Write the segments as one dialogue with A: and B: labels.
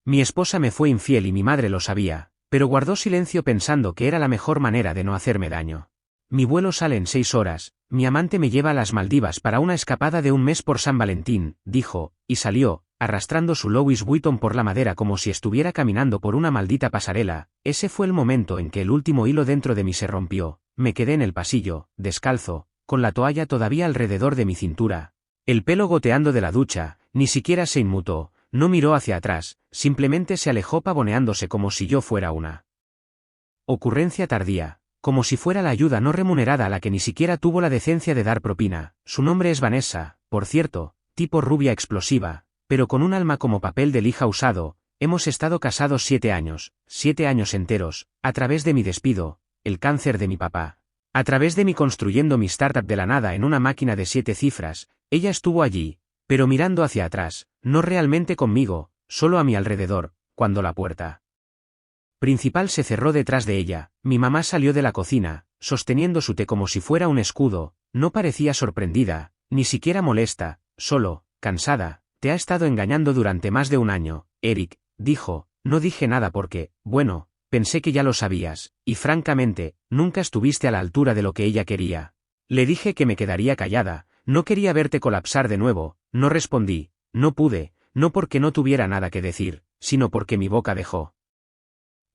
A: Mi esposa me fue infiel y mi madre lo sabía, pero guardó silencio pensando que era la mejor manera de no hacerme daño. Mi vuelo sale en 6 horas, mi amante me lleva a las Maldivas para una escapada de un mes por San Valentín, dijo, y salió, arrastrando su Louis Vuitton por la madera como si estuviera caminando por una maldita pasarela. Ese fue el momento en que el último hilo dentro de mí se rompió. Me quedé en el pasillo, descalzo, con la toalla todavía alrededor de mi cintura, el pelo goteando de la ducha. Ni siquiera se inmutó, no miró hacia atrás, simplemente se alejó pavoneándose como si yo fuera una ocurrencia tardía, como si fuera la ayuda no remunerada a la que ni siquiera tuvo la decencia de dar propina. Su nombre es Vanessa, por cierto, tipo rubia explosiva, pero con un alma como papel de lija usado. Hemos estado casados 7 años, 7 años enteros, a través de mi despido, el cáncer de mi papá, a través de mi construyendo mi startup de la nada en una máquina de 7 cifras. Ella estuvo allí, pero mirando hacia atrás, no realmente conmigo, solo a mi alrededor, cuando la puerta principal se cerró detrás de ella. Mi mamá salió de la cocina, sosteniendo su té como si fuera un escudo. No parecía sorprendida, ni siquiera molesta, solo cansada. Te ha estado engañando durante más de un año, Eric, dijo. No dije nada porque, bueno, pensé que ya lo sabías, y francamente, nunca estuviste a la altura de lo que ella quería. Le dije que me quedaría callada, no quería verte colapsar de nuevo. No respondí, no pude, no porque no tuviera nada que decir, sino porque mi boca dejó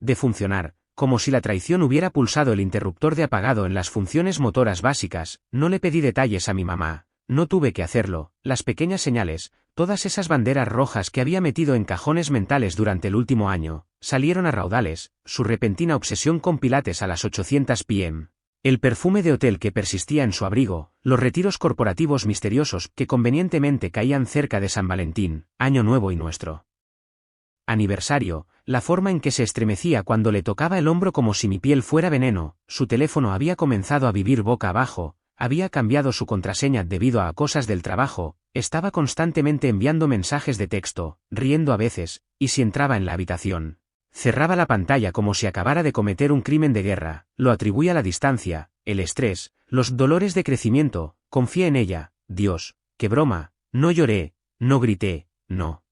A: de funcionar, como si la traición hubiera pulsado el interruptor de apagado en las funciones motoras básicas. No le pedí detalles a mi mamá, no tuve que hacerlo. Las pequeñas señales, todas esas banderas rojas que había metido en cajones mentales durante el último año, salieron a raudales. Su repentina obsesión con pilates a las 800 p.m., el perfume de hotel que persistía en su abrigo, los retiros corporativos misteriosos que convenientemente caían cerca de San Valentín, Año Nuevo y nuestro aniversario, la forma en que se estremecía cuando le tocaba el hombro como si mi piel fuera veneno. Su teléfono había comenzado a vivir boca abajo, había cambiado su contraseña debido a cosas del trabajo, estaba constantemente enviando mensajes de texto, riendo a veces, y si entraba en la habitación, cerraba la pantalla como si acabara de cometer un crimen de guerra. Lo atribuía a la distancia, el estrés, los dolores de crecimiento. Confié en ella. Dios, qué broma. No lloré, no grité, no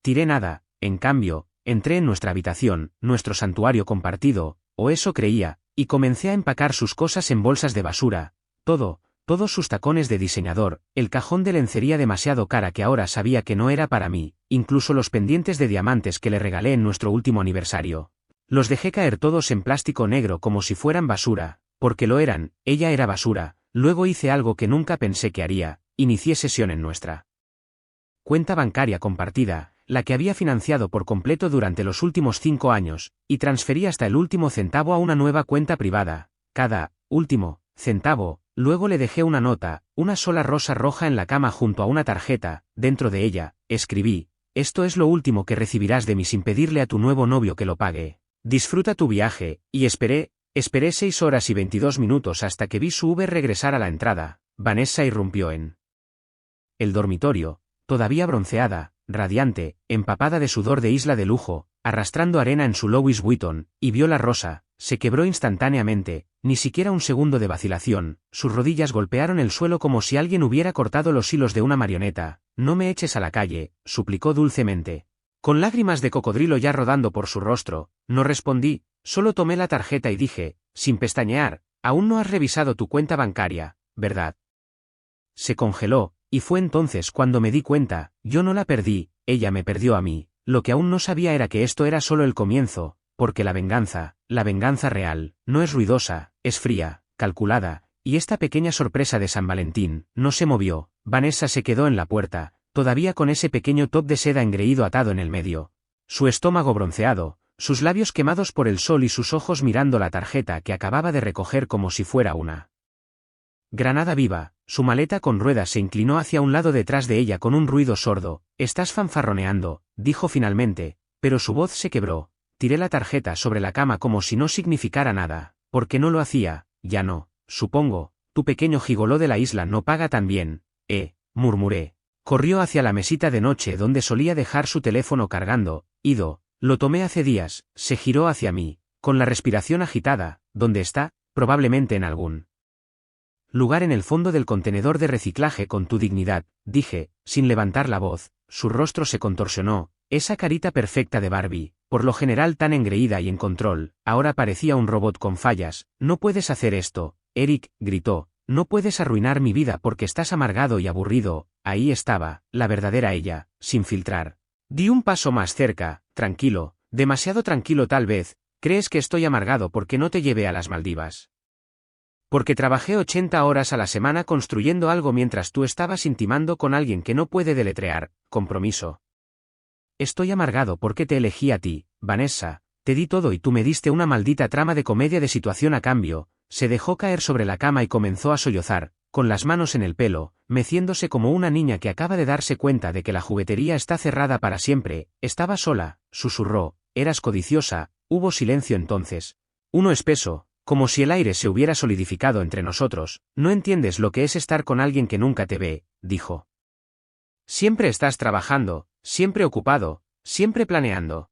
A: tiré nada. En cambio, entré en nuestra habitación, nuestro santuario compartido, o eso creía, y comencé a empacar sus cosas en bolsas de basura. Todos sus tacones de diseñador, el cajón de lencería demasiado cara que ahora sabía que no era para mí, incluso los pendientes de diamantes que le regalé en nuestro último aniversario. Los dejé caer todos en plástico negro como si fueran basura, porque lo eran. Ella era basura. Luego hice algo que nunca pensé que haría, inicié sesión en nuestra cuenta bancaria compartida, la que había financiado por completo durante los últimos 5 años, y transferí hasta el último centavo a una nueva cuenta privada. Cada último centavo. Luego le dejé una nota, una sola rosa roja en la cama junto a una tarjeta. Dentro de ella, escribí: esto es lo último que recibirás de mí sin pedirle a tu nuevo novio que lo pague. Disfruta tu viaje. Y esperé 6 horas y 22 minutos hasta que vi su Uber regresar a la entrada. Vanessa irrumpió en el dormitorio, todavía bronceada, radiante, empapada de sudor de isla de lujo, arrastrando arena en su Louis Vuitton, y vio la rosa. Se quebró instantáneamente, ni siquiera un segundo de vacilación. Sus rodillas golpearon el suelo como si alguien hubiera cortado los hilos de una marioneta. No me eches a la calle, suplicó dulcemente, con lágrimas de cocodrilo ya rodando por su rostro. No respondí, solo tomé la tarjeta y dije, sin pestañear: aún no has revisado tu cuenta bancaria, ¿verdad? Se congeló, y fue entonces cuando me di cuenta. Yo no la perdí, ella me perdió a mí. Lo que aún no sabía era que esto era solo el comienzo, porque la venganza real, no es ruidosa, es fría, calculada, y esta pequeña sorpresa de San Valentín no se movió. Vanessa se quedó en la puerta, todavía con ese pequeño top de seda engreído atado en el medio, su estómago bronceado, sus labios quemados por el sol y sus ojos mirando la tarjeta que acababa de recoger como si fuera una granada viva. Su maleta con ruedas se inclinó hacia un lado detrás de ella con un ruido sordo. Estás fanfarroneando, dijo finalmente, pero su voz se quebró. Tiré la tarjeta sobre la cama como si no significara nada. ¿Por qué no lo hacía? Ya no, supongo, tu pequeño gigoló de la isla no paga tan bien, murmuré. Corrió hacia la mesita de noche donde solía dejar su teléfono cargando. Ido, lo tomé hace días. Se giró hacia mí, con la respiración agitada. ¿Dónde está? Probablemente en algún lugar en el fondo del contenedor de reciclaje con tu dignidad, dije, sin levantar la voz. Su rostro se contorsionó. Esa carita perfecta de Barbie, por lo general tan engreída y en control, ahora parecía un robot con fallas. No puedes hacer esto, Eric, gritó, no puedes arruinar mi vida porque estás amargado y aburrido. Ahí estaba, la verdadera ella, sin filtrar. Di un paso más cerca, tranquilo, demasiado tranquilo tal vez. ¿Crees que estoy amargado porque no te llevé a las Maldivas? Porque trabajé 80 horas a la semana construyendo algo mientras tú estabas intimando con alguien que no puede deletrear, compromiso. Estoy amargado porque te elegí a ti, Vanessa, te di todo y tú me diste una maldita trama de comedia de situación a cambio. Se dejó caer sobre la cama y comenzó a sollozar, con las manos en el pelo, meciéndose como una niña que acaba de darse cuenta de que la juguetería está cerrada para siempre. Estaba sola, susurró, eras codiciosa. Hubo silencio entonces. Uno espeso, como si el aire se hubiera solidificado entre nosotros. No entiendes lo que es estar con alguien que nunca te ve, dijo. Siempre estás trabajando, siempre ocupado, siempre planeando.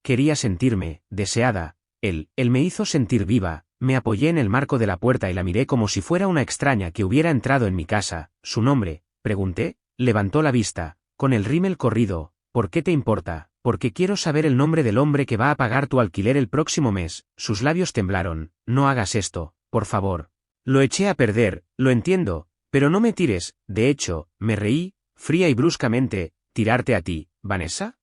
A: Quería sentirme, deseada. Él me hizo sentir viva. Me apoyé en el marco de la puerta y la miré como si fuera una extraña que hubiera entrado en mi casa. ¿Su nombre? Pregunté. Levantó la vista, con el rímel corrido. ¿Por qué te importa? Porque quiero saber el nombre del hombre que va a pagar tu alquiler el próximo mes. Sus labios temblaron. No hagas esto, por favor. Lo eché a perder, lo entiendo, pero no me tires. De hecho, me reí, fría y bruscamente. ¿Tirarte a ti, Vanessa?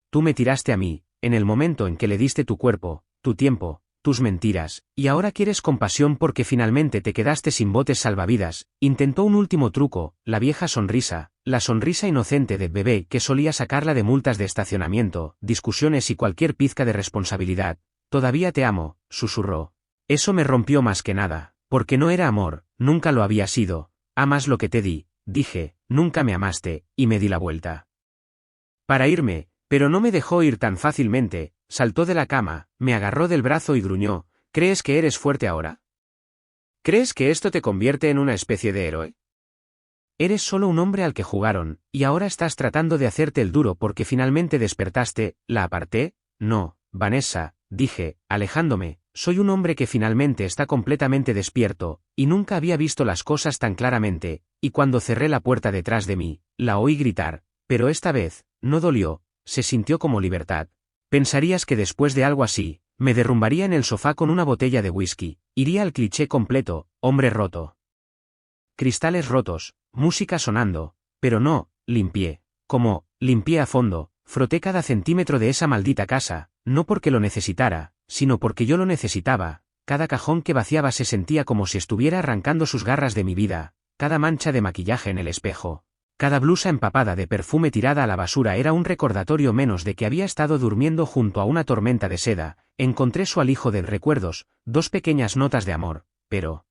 A: Tú me tiraste a mí, en el momento en que le diste tu cuerpo, tu tiempo, tus mentiras, y ahora quieres compasión porque finalmente te quedaste sin botes salvavidas. Intentó un último truco, la vieja sonrisa, la sonrisa inocente de bebé que solía sacarla de multas de estacionamiento, discusiones y cualquier pizca de responsabilidad. Todavía te amo, susurró. Eso me rompió más que nada, porque no era amor, nunca lo había sido. Amas lo que te di, dije, nunca me amaste, y me di la vuelta para irme, pero no me dejó ir tan fácilmente. Saltó de la cama, me agarró del brazo y gruñó. ¿Crees que eres fuerte ahora? ¿Crees que esto te convierte en una especie de héroe? Eres solo un hombre al que jugaron, y ahora estás tratando de hacerte el duro porque finalmente despertaste. ¿La aparté? No, Vanessa, dije, alejándome. Soy un hombre que finalmente está completamente despierto, y nunca había visto las cosas tan claramente, y cuando cerré la puerta detrás de mí, la oí gritar, pero esta vez, no dolió, se sintió como libertad. Pensarías que después de algo así, me derrumbaría en el sofá con una botella de whisky, iría al cliché completo, hombre roto. Cristales rotos, música sonando, pero no, limpié. Limpié a fondo, froté cada centímetro de esa maldita casa, no porque lo necesitara, sino porque yo lo necesitaba. Cada cajón que vaciaba se sentía como si estuviera arrancando sus garras de mi vida, cada mancha de maquillaje en el espejo. Cada blusa empapada de perfume tirada a la basura era un recordatorio menos de que había estado durmiendo junto a una tormenta de seda. Encontré su alijo de recuerdos, 2 pequeñas notas de amor, pero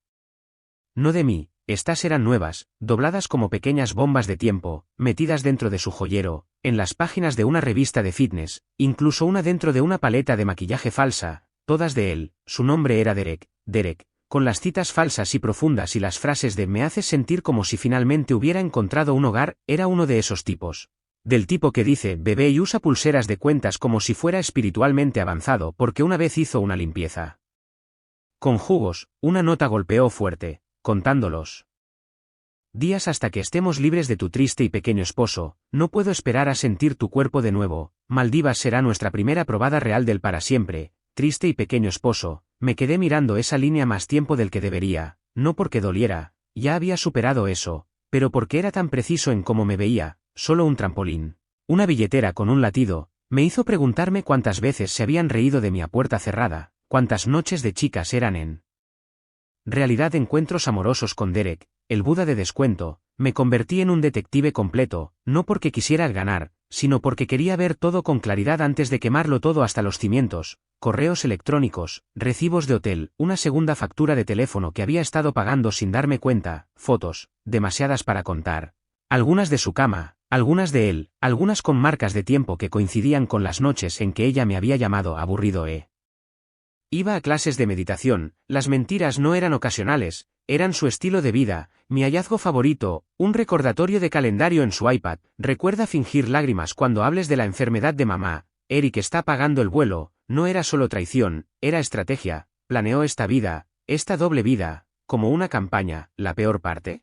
A: no de mí. Estas eran nuevas, dobladas como pequeñas bombas de tiempo, metidas dentro de su joyero, en las páginas de una revista de fitness, incluso una dentro de una paleta de maquillaje falsa, todas de él. Su nombre era Derek, con las citas falsas y profundas y las frases de me haces sentir como si finalmente hubiera encontrado un hogar. Era uno de esos tipos. Del tipo que dice bebé y usa pulseras de cuentas como si fuera espiritualmente avanzado porque una vez hizo una limpieza. Con jugos, una nota golpeó fuerte, contándolos días hasta que estemos libres de tu triste y pequeño esposo. No puedo esperar a sentir tu cuerpo de nuevo. Maldivas será nuestra primera probada real del para siempre. Triste y pequeño esposo. Me quedé mirando esa línea más tiempo del que debería, no porque doliera, ya había superado eso, pero porque era tan preciso en cómo me veía. Solo un trampolín. Una billetera con un latido. Me hizo preguntarme cuántas veces se habían reído de mí a puerta cerrada, cuántas noches de chicas eran en realidad encuentros amorosos con Derek, el Buda de descuento. Me convertí en un detective completo, no porque quisiera ganar, sino porque quería ver todo con claridad antes de quemarlo todo hasta los cimientos. Correos electrónicos, recibos de hotel, una segunda factura de teléfono que había estado pagando sin darme cuenta, fotos, demasiadas para contar. Algunas de su cama, algunas de él, algunas con marcas de tiempo que coincidían con las noches en que ella me había llamado aburrido. Iba a clases de meditación. Las mentiras no eran ocasionales, eran su estilo de vida. Mi hallazgo favorito, un recordatorio de calendario en su iPad. Recuerda fingir lágrimas cuando hables de la enfermedad de mamá. Eric está pagando el vuelo. No era solo traición, era estrategia. Planeó esta vida, esta doble vida, como una campaña. La peor parte.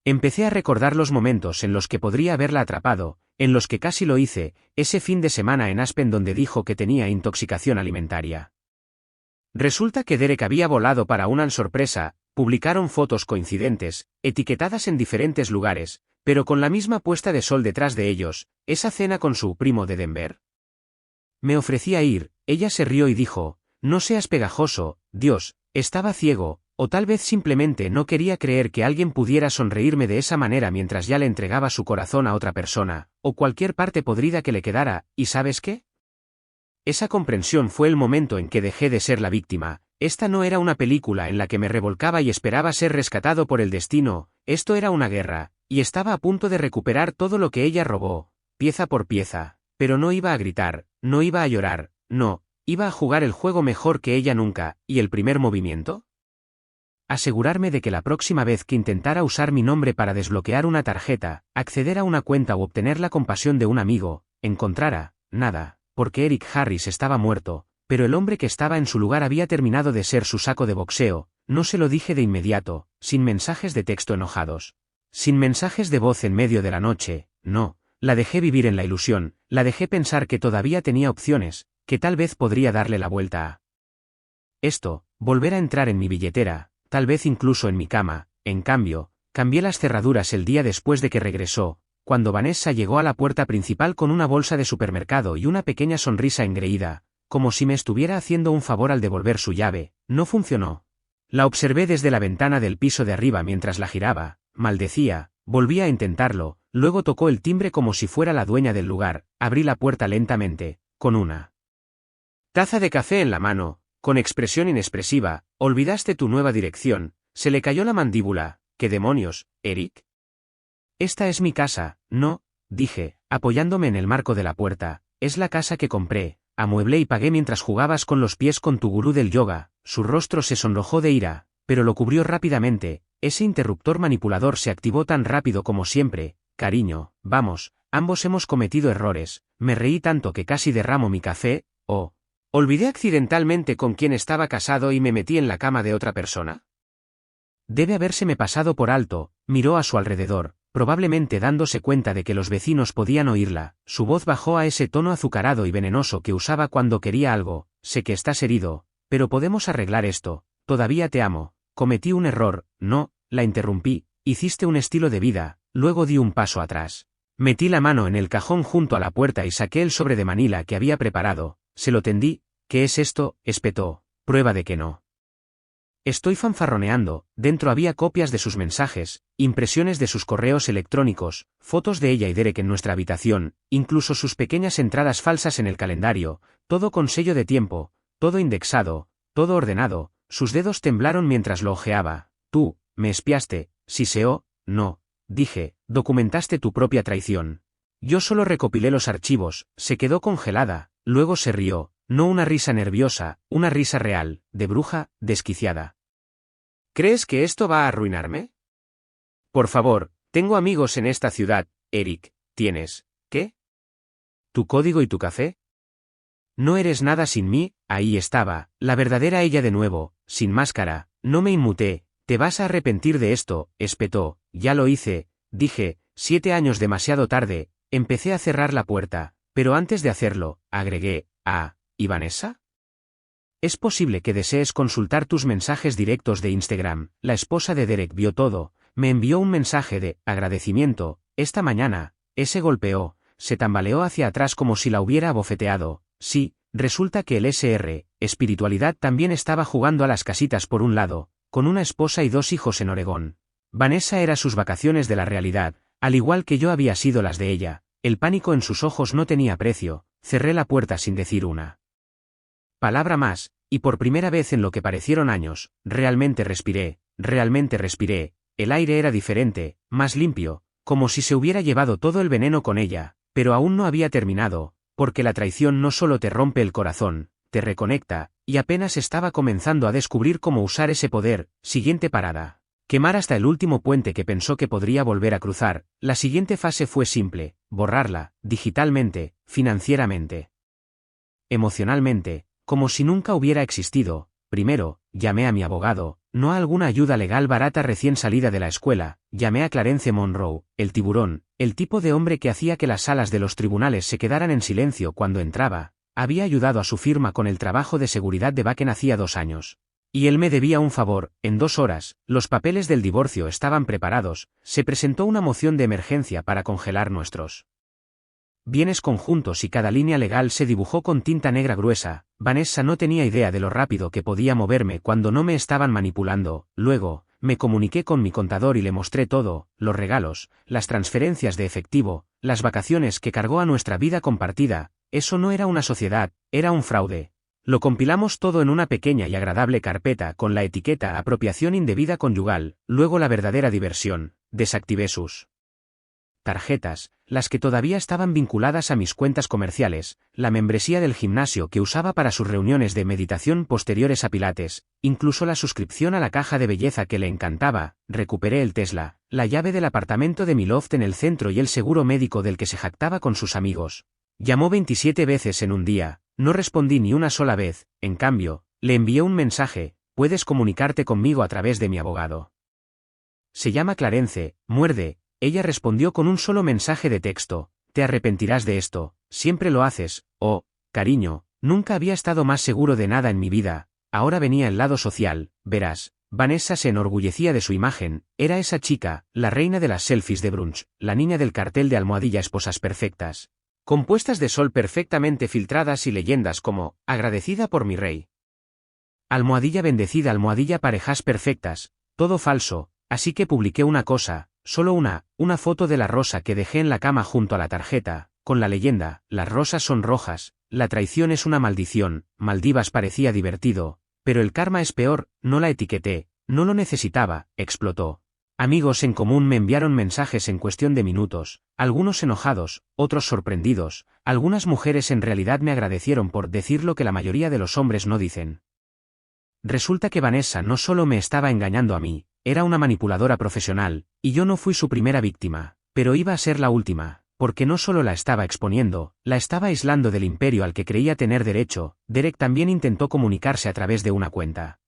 A: Empecé a recordar los momentos en los que podría haberla atrapado, en los que casi lo hice, ese fin de semana en Aspen donde dijo que tenía intoxicación alimentaria. Resulta que Derek había volado para una sorpresa, publicaron fotos coincidentes, etiquetadas en diferentes lugares, pero con la misma puesta de sol detrás de ellos, esa cena con su primo de Denver. Me ofrecí a ir, ella se rió y dijo, no seas pegajoso, Dios, estaba ciego, o tal vez simplemente no quería creer que alguien pudiera sonreírme de esa manera mientras ya le entregaba su corazón a otra persona, o cualquier parte podrida que le quedara, ¿y sabes qué? Esa comprensión fue el momento en que dejé de ser la víctima. Esta no era una película en la que me revolcaba y esperaba ser rescatado por el destino, esto era una guerra, y estaba a punto de recuperar todo lo que ella robó, pieza por pieza, pero no iba a gritar, no iba a llorar, no, iba a jugar el juego mejor que ella nunca, ¿y el primer movimiento? Asegurarme de que la próxima vez que intentara usar mi nombre para desbloquear una tarjeta, acceder a una cuenta o obtener la compasión de un amigo, encontrara, nada. Porque Eric Harris estaba muerto, pero el hombre que estaba en su lugar había terminado de ser su saco de boxeo, no se lo dije de inmediato, sin mensajes de texto enojados. Sin mensajes de voz en medio de la noche, no, la dejé vivir en la ilusión, la dejé pensar que todavía tenía opciones, que tal vez podría darle la vuelta a esto, volver a entrar en mi billetera, tal vez incluso en mi cama. En cambio, cambié las cerraduras el día después de que regresó, cuando Vanessa llegó a la puerta principal con una bolsa de supermercado y una pequeña sonrisa engreída, como si me estuviera haciendo un favor al devolver su llave, no funcionó. La observé desde la ventana del piso de arriba mientras la giraba, maldecía, volví a intentarlo, luego tocó el timbre como si fuera la dueña del lugar, abrí la puerta lentamente, con una taza de café en la mano, con expresión inexpresiva, olvidaste tu nueva dirección, se le cayó la mandíbula, ¿qué demonios, Eric? Esta es mi casa, no, dije, apoyándome en el marco de la puerta, es la casa que compré, amueblé y pagué mientras jugabas con los pies con tu gurú del yoga. Su rostro se sonrojó de ira, pero lo cubrió rápidamente, ese interruptor manipulador se activó tan rápido como siempre, cariño, vamos, ambos hemos cometido errores, me reí tanto que casi derramo mi café, olvidé accidentalmente con quién estaba casado y me metí en la cama de otra persona. Debe habérseme pasado por alto, miró a su alrededor. Probablemente dándose cuenta de que los vecinos podían oírla, su voz bajó a ese tono azucarado y venenoso que usaba cuando quería algo, sé que estás herido, pero podemos arreglar esto, todavía te amo, cometí un error, no, la interrumpí, hiciste un estilo de vida, luego di un paso atrás. Metí la mano en el cajón junto a la puerta y saqué el sobre de Manila que había preparado, se lo tendí, ¿qué es esto?, espetó, prueba de que no. Estoy fanfarroneando, dentro había copias de sus mensajes, impresiones de sus correos electrónicos, fotos de ella y Derek en nuestra habitación, incluso sus pequeñas entradas falsas en el calendario, todo con sello de tiempo, todo indexado, todo ordenado, sus dedos temblaron mientras lo hojeaba. Tú, me espiaste, siseó, no, dije, documentaste tu propia traición. Yo solo recopilé los archivos, se quedó congelada, luego se rió, no una risa nerviosa, una risa real, de bruja, desquiciada. ¿Crees que esto va a arruinarme? Por favor, tengo amigos en esta ciudad, Eric, ¿tienes, qué? ¿Tu código y tu café? No eres nada sin mí, ahí estaba, la verdadera ella de nuevo, sin máscara, no me inmuté, te vas a arrepentir de esto, espetó, ya lo hice, dije, 7 años demasiado tarde, empecé a cerrar la puerta, pero antes de hacerlo, agregué, ¿y Vanessa? Es posible que desees consultar tus mensajes directos de Instagram. La esposa de Derek vio todo, me envió un mensaje de agradecimiento, esta mañana, se golpeó, se tambaleó hacia atrás como si la hubiera abofeteado. Sí, resulta que el SR, espiritualidad también estaba jugando a las casitas por un lado, con una esposa y 2 hijos en Oregón. Vanessa era sus vacaciones de la realidad, al igual que yo había sido las de ella. El pánico en sus ojos no tenía precio, cerré la puerta sin decir una palabra más, y por primera vez en lo que parecieron años, realmente respiré, el aire era diferente, más limpio, como si se hubiera llevado todo el veneno con ella, pero aún no había terminado, porque la traición no solo te rompe el corazón, te reconecta, y apenas estaba comenzando a descubrir cómo usar ese poder. Siguiente parada. Quemar hasta el último puente que pensó que podría volver a cruzar. La siguiente fase fue simple, borrarla, digitalmente, financieramente, emocionalmente, como si nunca hubiera existido. Primero, llamé a mi abogado, no a alguna ayuda legal barata recién salida de la escuela, llamé a Clarence Monroe, el tiburón, el tipo de hombre que hacía que las salas de los tribunales se quedaran en silencio cuando entraba. Había ayudado a su firma con el trabajo de seguridad de Bakken hacía 2 años. Y él me debía un favor. En 2 horas, los papeles del divorcio estaban preparados, se presentó una moción de emergencia para congelar nuestros bienes conjuntos y cada línea legal se dibujó con tinta negra gruesa. Vanessa no tenía idea de lo rápido que podía moverme cuando no me estaban manipulando. Luego, me comuniqué con mi contador y le mostré todo, los regalos, las transferencias de efectivo, las vacaciones que cargó a nuestra vida compartida. Eso no era una sociedad, era un fraude. Lo compilamos todo en una pequeña y agradable carpeta con la etiqueta apropiación indebida conyugal, luego la verdadera diversión. Desactivé sus tarjetas, las que todavía estaban vinculadas a mis cuentas comerciales, la membresía del gimnasio que usaba para sus reuniones de meditación posteriores a Pilates, incluso la suscripción a la caja de belleza que le encantaba. Recuperé el Tesla, la llave del apartamento de mi loft en el centro y el seguro médico del que se jactaba con sus amigos. Llamó 27 veces en un día, no respondí ni una sola vez. En cambio, le envié un mensaje: puedes comunicarte conmigo a través de mi abogado. Se llama Clarence, muerde. Ella respondió con un solo mensaje de texto: te arrepentirás de esto, siempre lo haces. Oh, cariño, nunca había estado más seguro de nada en mi vida. Ahora venía el lado social, verás. Vanessa se enorgullecía de su imagen, era esa chica, la reina de las selfies de brunch, la niña del cartel de almohadilla esposas perfectas, compuestas de sol perfectamente filtradas y leyendas como, agradecida por mi rey. Almohadilla bendecida, almohadilla parejas perfectas, todo falso, así que publiqué una cosa. Solo una foto de la rosa que dejé en la cama junto a la tarjeta, con la leyenda: las rosas son rojas, la traición es una maldición. Maldivas parecía divertido, pero el karma es peor. No la etiqueté, no lo necesitaba, explotó. Amigos en común me enviaron mensajes en cuestión de minutos, algunos enojados, otros sorprendidos. Algunas mujeres en realidad me agradecieron por decir lo que la mayoría de los hombres no dicen. Resulta que Vanessa no solo me estaba engañando a mí, era una manipuladora profesional, y yo no fui su primera víctima, pero iba a ser la última, porque no solo la estaba exponiendo, la estaba aislando del imperio al que creía tener derecho. Derek también intentó comunicarse a través de una cuenta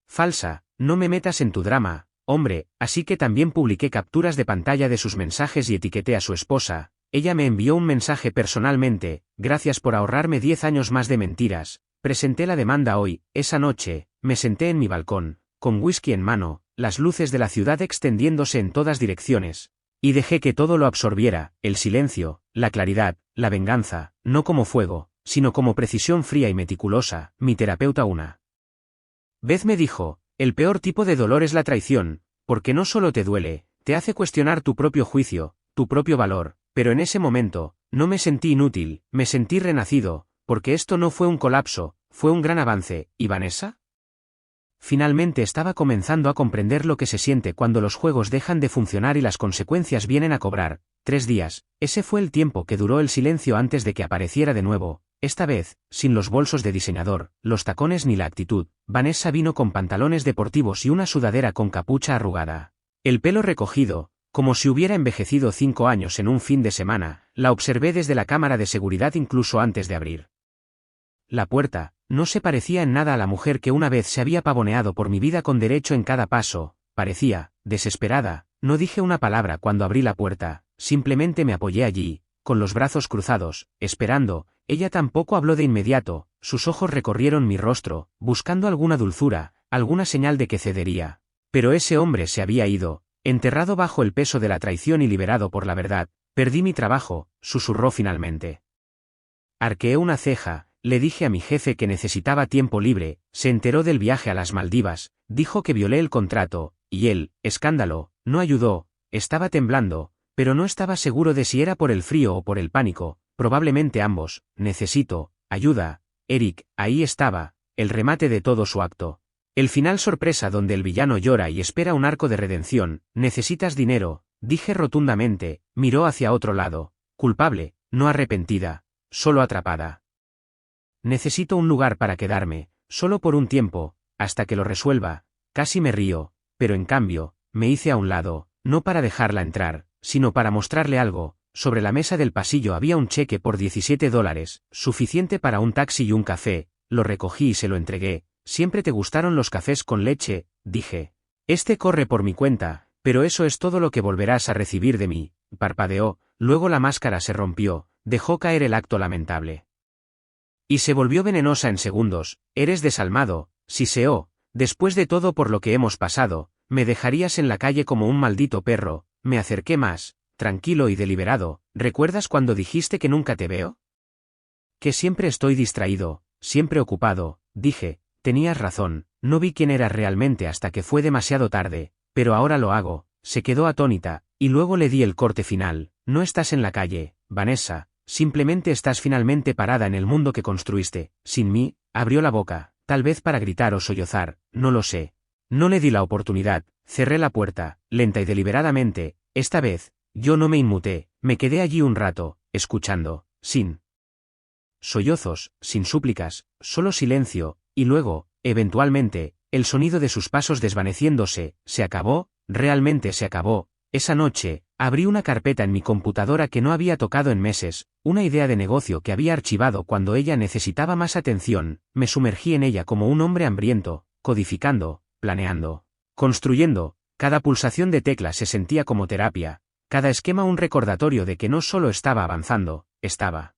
A: falsa. No me metas en tu drama, hombre, así que también publiqué capturas de pantalla de sus mensajes y etiqueté a su esposa. Ella me envió un mensaje personalmente: gracias por ahorrarme 10 años más de mentiras. Presenté la demanda hoy. Esa noche, me senté en mi balcón, con whisky en mano, las luces de la ciudad extendiéndose en todas direcciones, y dejé que todo lo absorbiera: el silencio, la claridad, la venganza, no como fuego, sino como precisión fría y meticulosa. Mi terapeuta una vez me dijo: el peor tipo de dolor es la traición, porque no solo te duele, te hace cuestionar tu propio juicio, tu propio valor. Pero en ese momento, no me sentí inútil, me sentí renacido, porque esto no fue un colapso, fue un gran avance. ¿Y Vanessa? Finalmente estaba comenzando a comprender lo que se siente cuando los juegos dejan de funcionar y las consecuencias vienen a cobrar. 3 días, ese fue el tiempo que duró el silencio antes de que apareciera de nuevo, esta vez, sin los bolsos de diseñador, los tacones ni la actitud. Vanessa vino con pantalones deportivos y una sudadera con capucha arrugada. El pelo recogido, como si hubiera envejecido 5 años en un fin de semana. La observé desde la cámara de seguridad incluso antes de abrir la puerta. No se parecía en nada a la mujer que una vez se había pavoneado por mi vida con derecho en cada paso. Parecía desesperada. No dije una palabra cuando abrí la puerta, simplemente me apoyé allí, con los brazos cruzados, esperando. Ella tampoco habló de inmediato, sus ojos recorrieron mi rostro, buscando alguna dulzura, alguna señal de que cedería. Pero ese hombre se había ido, enterrado bajo el peso de la traición y liberado por la verdad. Perdí mi trabajo, susurró finalmente. Arqueé una ceja. Le dije a mi jefe que necesitaba tiempo libre. Se enteró del viaje a las Maldivas, dijo que violé el contrato, y él, escándalo, no ayudó. Estaba temblando, pero no estaba seguro de si era por el frío o por el pánico, probablemente ambos. Necesito ayuda, Eric. Ahí estaba, el remate de todo su acto. El final sorpresa donde el villano llora y espera un arco de redención. Necesitas dinero, dije rotundamente. Miró hacia otro lado. Culpable, no arrepentida, solo atrapada. Necesito un lugar para quedarme, solo por un tiempo, hasta que lo resuelva. Casi me río, pero en cambio, me hice a un lado, no para dejarla entrar, sino para mostrarle algo. Sobre la mesa del pasillo había un cheque por $17, suficiente para un taxi y un café. Lo recogí y se lo entregué. siempre te gustaron los cafés con leche, dije. Este corre por mi cuenta, pero eso es todo lo que volverás a recibir de mí, parpadeó, luego la máscara se rompió, dejó caer el acto lamentable. Y se volvió venenosa en segundos. Eres desalmado, siseó, después de todo por lo que hemos pasado, me dejarías en la calle como un maldito perro. Me acerqué más, tranquilo y deliberado. ¿Recuerdas cuando dijiste que nunca te veo? Que siempre estoy distraído, siempre ocupado, dije. Tenías razón, no vi quién eras realmente hasta que fue demasiado tarde, pero ahora lo hago. Se quedó atónita, y luego le di el corte final. No estás en la calle, Vanessa, simplemente estás finalmente parada en el mundo que construiste. Sin mí, abrió la boca, tal vez para gritar o sollozar, no lo sé. No le di la oportunidad, cerré la puerta, lenta y deliberadamente. Esta vez, yo no me inmuté, me quedé allí un rato, escuchando, sin sollozos, sin súplicas, solo silencio, y luego, eventualmente, el sonido de sus pasos desvaneciéndose. Se acabó, realmente se acabó. Esa noche, abrí una carpeta en mi computadora que no había tocado en meses, una idea de negocio que había archivado cuando ella necesitaba más atención. Me sumergí en ella como un hombre hambriento, codificando, planeando, construyendo. Cada pulsación de tecla se sentía como terapia, cada esquema un recordatorio de que no solo estaba avanzando, estaba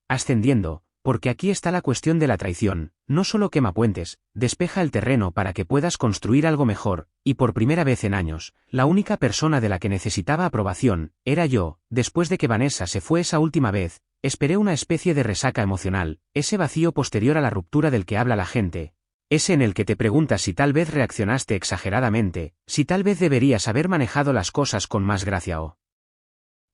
A: ascendiendo, porque aquí está la cuestión de la traición. No solo quema puentes, despeja el terreno para que puedas construir algo mejor, y por primera vez en años, la única persona de la que necesitaba aprobación, era yo. Después de que Vanessa se fue esa última vez, esperé una especie de resaca emocional, ese vacío posterior a la ruptura del que habla la gente, ese en el que te preguntas si tal vez reaccionaste exageradamente, si tal vez deberías haber manejado las cosas con más gracia o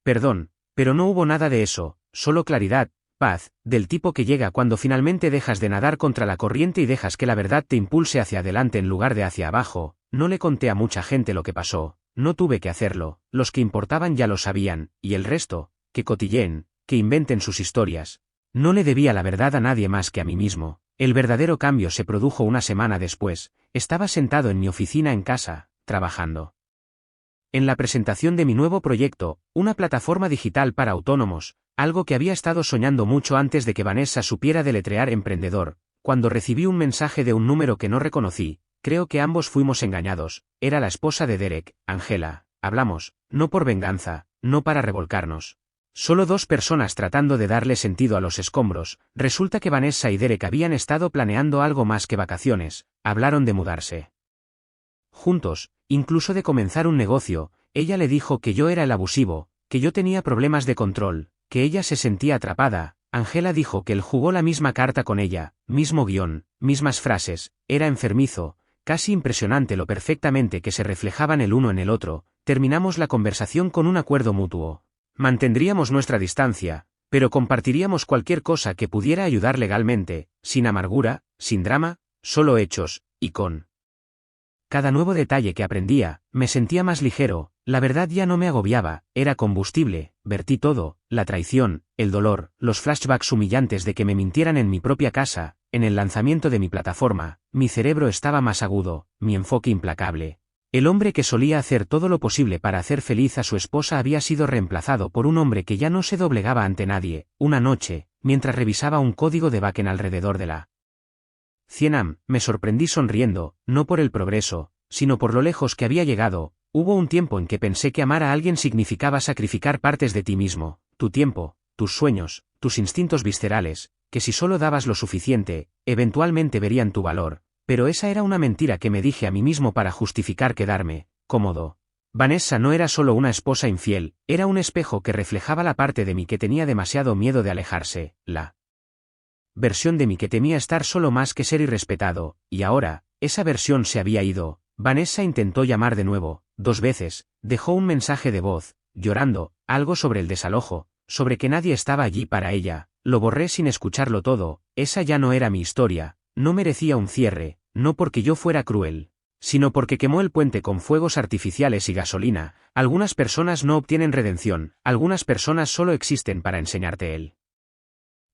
A: perdón, pero no hubo nada de eso, solo claridad, paz, del tipo que llega cuando finalmente dejas de nadar contra la corriente y dejas que la verdad te impulse hacia adelante en lugar de hacia abajo. No le conté a mucha gente lo que pasó, no tuve que hacerlo, los que importaban ya lo sabían, y el resto, que cotilleen, que inventen sus historias. No le debía la verdad a nadie más que a mí mismo. El verdadero cambio se produjo una semana después. Estaba sentado en mi oficina en casa, trabajando en la presentación de mi nuevo proyecto, una plataforma digital para autónomos, algo que había estado soñando mucho antes de que Vanessa supiera deletrear emprendedor, cuando recibí un mensaje de un número que no reconocí. Creo que ambos fuimos engañados. Era la esposa de Derek, Angela. Hablamos, no por venganza, no para revolcarnos. Solo dos personas tratando de darle sentido a los escombros. Resulta que Vanessa y Derek habían estado planeando algo más que vacaciones. Hablaron de mudarse juntos, incluso de comenzar un negocio. Ella le dijo que yo era el abusivo, que yo tenía problemas de control, que ella se sentía atrapada. Angela dijo que él jugó la misma carta con ella, mismo guión, mismas frases. Era enfermizo, casi impresionante lo perfectamente que se reflejaban el uno en el otro. Terminamos la conversación con un acuerdo mutuo. Mantendríamos nuestra distancia, pero compartiríamos cualquier cosa que pudiera ayudar legalmente, sin amargura, sin drama, solo hechos, y con cada nuevo detalle que aprendía, me sentía más ligero. La verdad ya no me agobiaba, era combustible. Vertí todo, la traición, el dolor, los flashbacks humillantes de que me mintieran en mi propia casa, en el lanzamiento de mi plataforma. Mi cerebro estaba más agudo, mi enfoque implacable. El hombre que solía hacer todo lo posible para hacer feliz a su esposa había sido reemplazado por un hombre que ya no se doblegaba ante nadie. Una noche, mientras revisaba un código de backend alrededor de la 100am, me sorprendí sonriendo, no por el progreso, sino por lo lejos que había llegado. Hubo un tiempo en que pensé que amar a alguien significaba sacrificar partes de ti mismo, tu tiempo, tus sueños, tus instintos viscerales, que si solo dabas lo suficiente, eventualmente verían tu valor. Pero esa era una mentira que me dije a mí mismo para justificar quedarme cómodo. Vanessa no era solo una esposa infiel, era un espejo que reflejaba la parte de mí que tenía demasiado miedo de alejarse, la versión de mí que temía estar solo más que ser irrespetado, y ahora, esa versión se había ido. Vanessa intentó llamar de nuevo, 2 veces, dejó un mensaje de voz, llorando, algo sobre el desalojo, sobre que nadie estaba allí para ella. Lo borré sin escucharlo todo. Esa ya no era mi historia, no merecía un cierre, no porque yo fuera cruel, sino porque quemó el puente con fuegos artificiales y gasolina. Algunas personas no obtienen redención, algunas personas solo existen para enseñarte el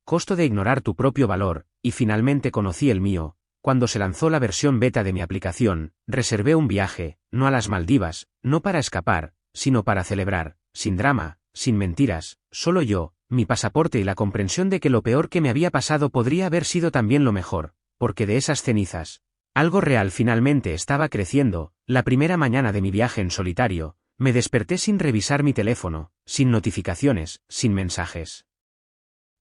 A: costo de ignorar tu propio valor, y finalmente conocí el mío. Cuando se lanzó la versión beta de mi aplicación, reservé un viaje, no a las Maldivas, no para escapar, sino para celebrar, sin drama, sin mentiras, solo yo, mi pasaporte y la comprensión de que lo peor que me había pasado podría haber sido también lo mejor. porque de esas cenizas, algo real finalmente estaba creciendo. La primera mañana de mi viaje en solitario, me desperté sin revisar mi teléfono, sin notificaciones, sin mensajes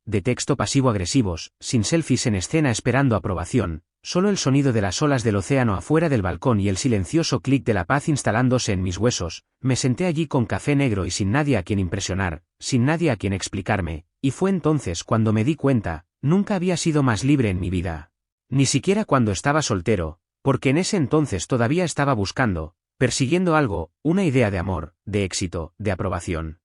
A: de texto pasivo-agresivos, sin selfies en escena esperando aprobación, solo el sonido de las olas del océano afuera del balcón y el silencioso clic de la paz instalándose en mis huesos. Me senté allí con café negro y sin nadie a quien impresionar, sin nadie a quien explicarme, y fue entonces cuando me di cuenta, nunca había sido más libre en mi vida. Ni siquiera cuando estaba soltero, porque en ese entonces todavía estaba buscando, persiguiendo algo, una idea de amor, de éxito, de aprobación.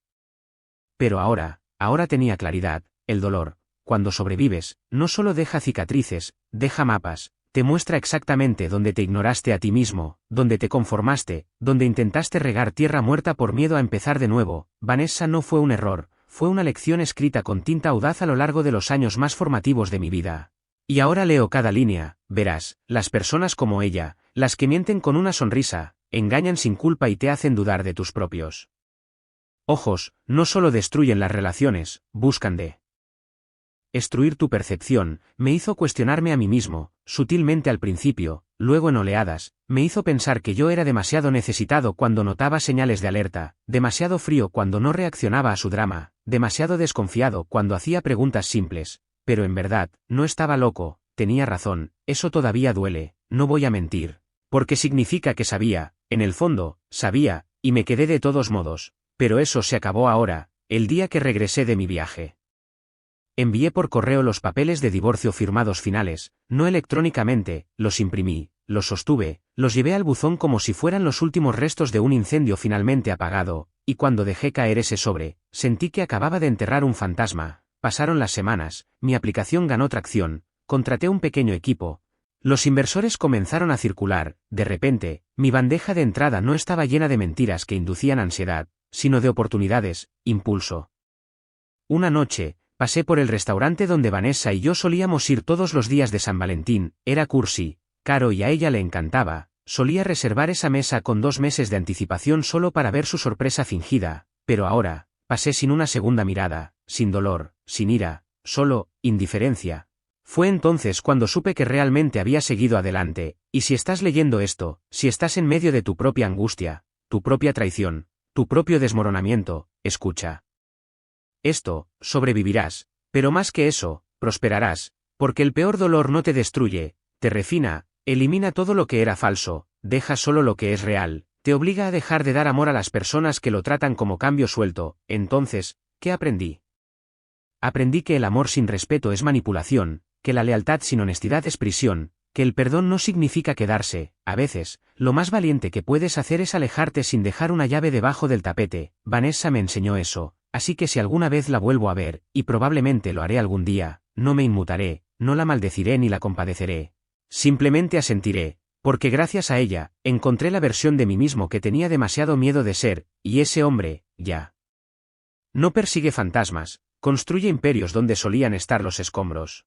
A: Pero ahora tenía claridad. El dolor, cuando sobrevives, no solo deja cicatrices, deja mapas, te muestra exactamente dónde te ignoraste a ti mismo, dónde te conformaste, dónde intentaste regar tierra muerta por miedo a empezar de nuevo. Vanessa no fue un error, fue una lección escrita con tinta audaz a lo largo de los años más formativos de mi vida. Y ahora leo cada línea. Verás, las personas como ella, las que mienten con una sonrisa, engañan sin culpa y te hacen dudar de tus propios ojos, no solo destruyen las relaciones, buscan destruir tu percepción. Me hizo cuestionarme a mí mismo, sutilmente al principio, luego en oleadas, me hizo pensar que yo era demasiado necesitado cuando notaba señales de alerta, demasiado frío cuando no reaccionaba a su drama, demasiado desconfiado cuando hacía preguntas simples, pero en verdad, no estaba loco, tenía razón, eso todavía duele, no voy a mentir, porque significa que sabía, en el fondo, sabía, y me quedé de todos modos, pero eso se acabó ahora, el día que regresé de mi viaje. Envié por correo los papeles de divorcio firmados finales, no electrónicamente, los imprimí, los sostuve, los llevé al buzón como si fueran los últimos restos de un incendio finalmente apagado, y cuando dejé caer ese sobre, sentí que acababa de enterrar un fantasma. Pasaron las semanas, mi aplicación ganó tracción, contraté un pequeño equipo, los inversores comenzaron a circular. De repente, mi bandeja de entrada no estaba llena de mentiras que inducían ansiedad, sino de oportunidades, impulso. Una noche, pasé por el restaurante donde Vanessa y yo solíamos ir todos los días de San Valentín. Era cursi, caro y a ella le encantaba. Solía reservar esa mesa con 2 meses de anticipación solo para ver su sorpresa fingida, pero ahora, pasé sin una segunda mirada, sin dolor, sin ira, solo indiferencia. Fue entonces cuando supe que realmente había seguido adelante. Y si estás leyendo esto, si estás en medio de tu propia angustia, tu propia traición, tu propio desmoronamiento, escucha esto: sobrevivirás, pero más que eso, prosperarás, porque el peor dolor no te destruye, te refina, elimina todo lo que era falso, deja solo lo que es real, te obliga a dejar de dar amor a las personas que lo tratan como cambio suelto. Entonces, ¿qué aprendí? Aprendí que el amor sin respeto es manipulación, que la lealtad sin honestidad es prisión, que el perdón no significa quedarse. A veces, lo más valiente que puedes hacer es alejarte sin dejar una llave debajo del tapete. Vanessa me enseñó eso. Así que si alguna vez la vuelvo a ver, y probablemente lo haré algún día, no me inmutaré, no la maldeciré ni la compadeceré. Simplemente asentiré, porque gracias a ella, encontré la versión de mí mismo que tenía demasiado miedo de ser, y ese hombre, ya no persigue fantasmas, construye imperios donde solían estar los escombros.